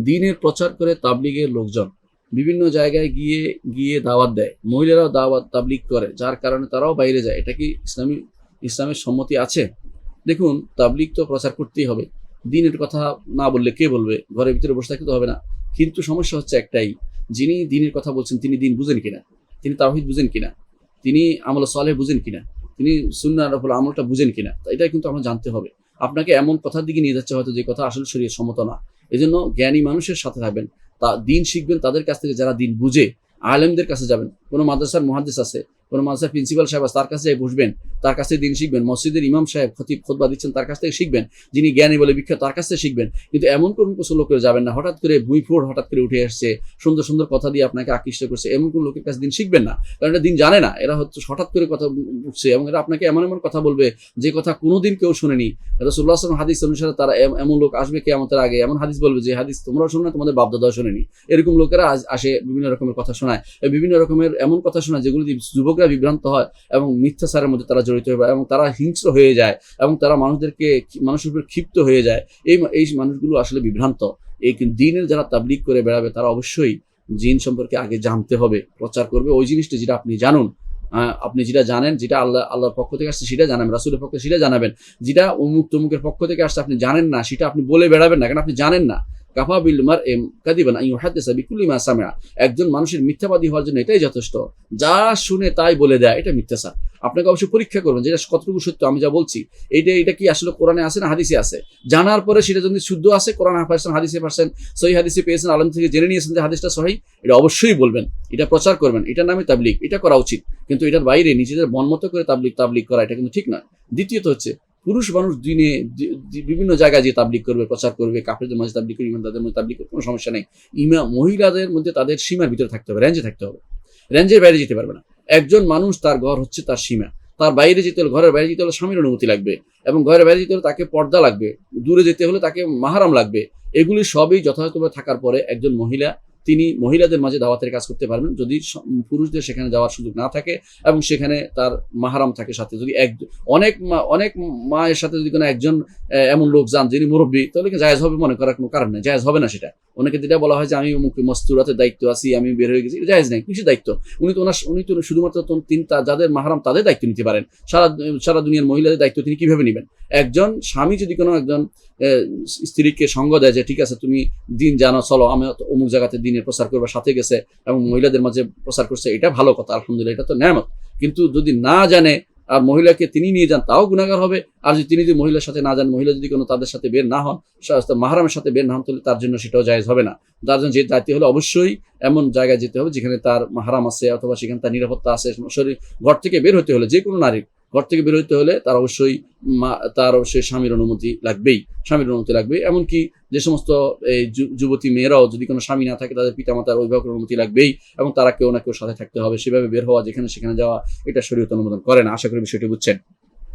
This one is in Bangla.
দ্বীনের প্রচার করে তাবলীগের লোকজন বিভিন্ন জায়গায় গিয়ে গিয়ে দাওয়াত দেয়, মহিলারাও দাওয়াত তাবলীগ করে, যার কারণে তারাও বাইরে যায়। এটা কি ইসলামের সম্মতি আছে? দেখুন, তাবলীগ তো প্রচার করতেই হবে, দ্বীনের কথা না বললে কে বলবে? ঘরের ভিতরে বসে থাকতে হবে না? কিন্তু সমস্যা হচ্ছে একটাই, যিনি দ্বীনের কথা বলছেন তিনি দ্বীন বুঝেন কিনা, তিনি তাওহীদ বুঝেন কিনা, তিনি আমল সালেহ বুঝেন কিনা, তিনি সুন্নাহর উপর আমলটা বুঝেন কিনা, এটা কিন্তু আমরা জানতে হবে। আপনাকে এমন কথার দিকে নিয়ে যাচ্ছে হয়তো যে কথা আসলে শরীয়ত সম্মত না। এজন্য জ্ঞানী মানুষের সাথে থাকবেন, তা দ্বীন শিখবেন তাদের কাছ থেকে যারা দ্বীন বুঝে, আলেমদের কাছে যাবেন। কোনো মাদ্রাসার মুহাদ্দিস আছে, কোনো মাদ্রাসার প্রিন্সিপাল সাহেব আছে, তার কাছে যাই বসবেন, তার কাছ থেকে দ্বীন শিখবেন। মসজিদের ইমাম সাহেব খতিব খুতবা দিচ্ছেন, তার কাছ থেকে শিখবেন। যিনি জ্ঞানী বলে বিখ্যাত, তার কাছ থেকে শিখবেন। কিন্তু এমন কোন কিছু লোকের যাবেন না, হঠাৎ করে ভুঁইফোড় হঠাৎ করে উঠে আসছে, সুন্দর সুন্দর কথা দিয়ে আপনাকে আকৃষ্ট করছে, এমন কোন লোকের কাছে দ্বীন শিখবেন না। কারণ এটা দ্বীন জানে না, এরা হচ্ছে হঠাৎ করে কথা উঠছে এবং এরা আপনাকে এমন এমন কথা বলবে যে কথা কোনোদিন কেউ শুনেনি। রাসূলুল্লাহ সাল্লাল্লাহু আলাইহি ওয়াসাল্লাম হাদিস অনুসারে তারা এমন লোক আসবে কিয়ামতের আগে, এমন হাদিস বলবে যে হাদিস তোমরাও শোনো না, তোমাদের বাপদাদাও শোনেনি। এরকম লোকেরা আসে, বিভিন্ন রকমের কথা শোনায়, বিভিন্ন রকমের এমন কথা শোনায় যেগুলো যুবকরা বিভ্রান্ত হয় এবং মিথ্যাচারের মধ্যে তারা জড়িত হয়ে যায় এবং তারা হিংস্র হয়ে যায় এবং তারা মানুষের উপর ক্ষিপ্ত হয়ে যায়। এই মানুষগুলো আসলে বিভ্রান্ত। এই দ্বীনের যারা তাবলীগ করে বেড়াবে তারা অবশ্যই জিন সম্পর্কে আগে জানতে হবে, প্রচার করবে ওই জিনিসটা যেটা আপনি জানুন। আপনি যেটা জানেন, যেটা আল্লাহর পক্ষ থেকে আসছে সেটা জানাবেন, রাসূলের পক্ষ থেকে সেটা জানাবেন। যেটা অমুক তমুকের পক্ষ থেকে আসছে আপনি জানেন না, সেটা আপনি বলে বেড়াবেন না, কারণ আপনি জানেন না। কাফা বিল মারই কাযিবান আন ইউহাদ্দিসা বিকুল্লি মা সামিআ। একজন মানুষের মিথ্যাবাদী হওয়ার জন্য এটাই যথেষ্ট, যা শুনে তাই বলে দেয়, এটা মিথ্যাচার। আপনাকে অবশ্যই পরীক্ষা করবেন যেটা কতটুকু সত্য, আমি যা বলছি এটা কি আসলে কোরআনে আছে না হাদিসে আছে। জানার পরে সেটা যদি শুদ্ধ আছে, কোরআন পারছেন, হাদিসে পারছেন, সহিহ হাদিসে পেয়েছেন, আলেম থেকে জেনে নিয়েছেন যে হাদিসটা সহিহ, এটা অবশ্যই বলবেন, এটা প্রচার করবেন, এটার নামে তাবলীগ, এটা করা উচিত। কিন্তু এটার বাইরে নিজেদের মনমত করে তাবলীগ করা এটা কিন্তু ঠিক নয়। দ্বিতীয়ত হচ্ছে, পুরুষ মানুষ দিনে বিভিন্ন জায়গায় যে তাবলীগ করবে, প্রচার করবে, কাফেরদের মাঝে তাবলীগ করবে, ইমানদারদের মধ্যে তাবলীগ করবে, কোনো সমস্যা নেই। মহিলাদের মধ্যে তাদের সীমার ভিতরে থাকতে হবে, রেঞ্জে থাকতে হবে, রেঞ্জের বাইরে যেতে পারবে না। একজন মানুষ তার ঘর হচ্ছে তার সীমা, তার বাইরে যেতে হলে, ঘরের বাইরে যেতে হলে স্বামীর অনুমতি লাগবে এবং ঘরের বাইরে যেতে হলে তাকে পর্দা লাগবে, দূরে যেতে হলে তাকে মাহরাম লাগবে। এগুলি সবই যথাযথভাবে থাকার পরে একজন মহিলা তিনি মহিলাদের মাঝে দাওয়াতের কাজ করতে পারবেন, যদি পুরুষদের সেখানে যাওয়ার সুযোগ না থাকে এবং সেখানে তার মাহরাম থাকে সাথে। যদি অনেক মায়ের সাথে যদি কোনো একজন এমন লোক যান যিনি মুরব্বী, তাহলে কি জায়েজ হবে? মনে করার কোনো কারণ নেই, জায়েজ হবে না সেটা। অনেকে যেটা বলা হয় যে আমি অমুক মস্তুরাতের দায়িত্ব আছি, আমি বের হয়ে গেছি, জায়েজ নেই। কিছু দায়িত্ব উনি তো শুধুমাত্র যাদের মাহরাম তাদের দায়িত্ব নিতে পারেন। সারা দুনিয়ার মহিলাদের দায়িত্ব তিনি কিভাবে নেবেন? একজন স্বামী যদি কোনো একজন স্ত্রীকে সঙ্গ দেয় যে ঠিক আছে তুমি দিন জানো, চলো আমি অমুক জায়গাতে দিনের প্রচার করবার, সাথে গেছে এবং মহিলাদের মাঝে প্রচার করছে, এটা ভালো কথা, আলহামদুলিল্লাহ, এটা তো নেয়ামত। কিন্তু যদি না জানে আর মহিলাকে তিনি নিয়ে যান, তাও গুনাহগার হবে। আর যদি তিনি যদি মহিলার সাথে না যান, মহিলা যদি কোনো তাদের সাথে বের না হন, মাহরামের সাথে বের না হন, তাহলে তার জন্য সেটাও জায়েজ হবে না। তার জন্য যে যাইতে হলে অবশ্যই এমন জায়গায় যেতে হবে যেখানে তার মাহরাম আছে অথবা সেখানে তার নিরাপত্তা আছে। ঘর থেকে বের হতে হলে, যে কোনো নারীর ঘর থেকে বের হতে হলে তার অবশ্যই স্বামীর অনুমতি লাগবেই, এমনকি যে সমস্ত এই যুবতী মেয়েরাও যদি কোনো স্বামী না থাকে, তাদের পিতামাতার অভিভাবকের অনুমতি লাগবেই এবং তারা কেউ না কেউ সাথে থাকতে হবে। সেভাবে বের হওয়া, যেখানে সেখানে যাওয়া, এটা শরীয়ত অনুমোদন করে না। আশা করি বিষয়টি বুঝছেন।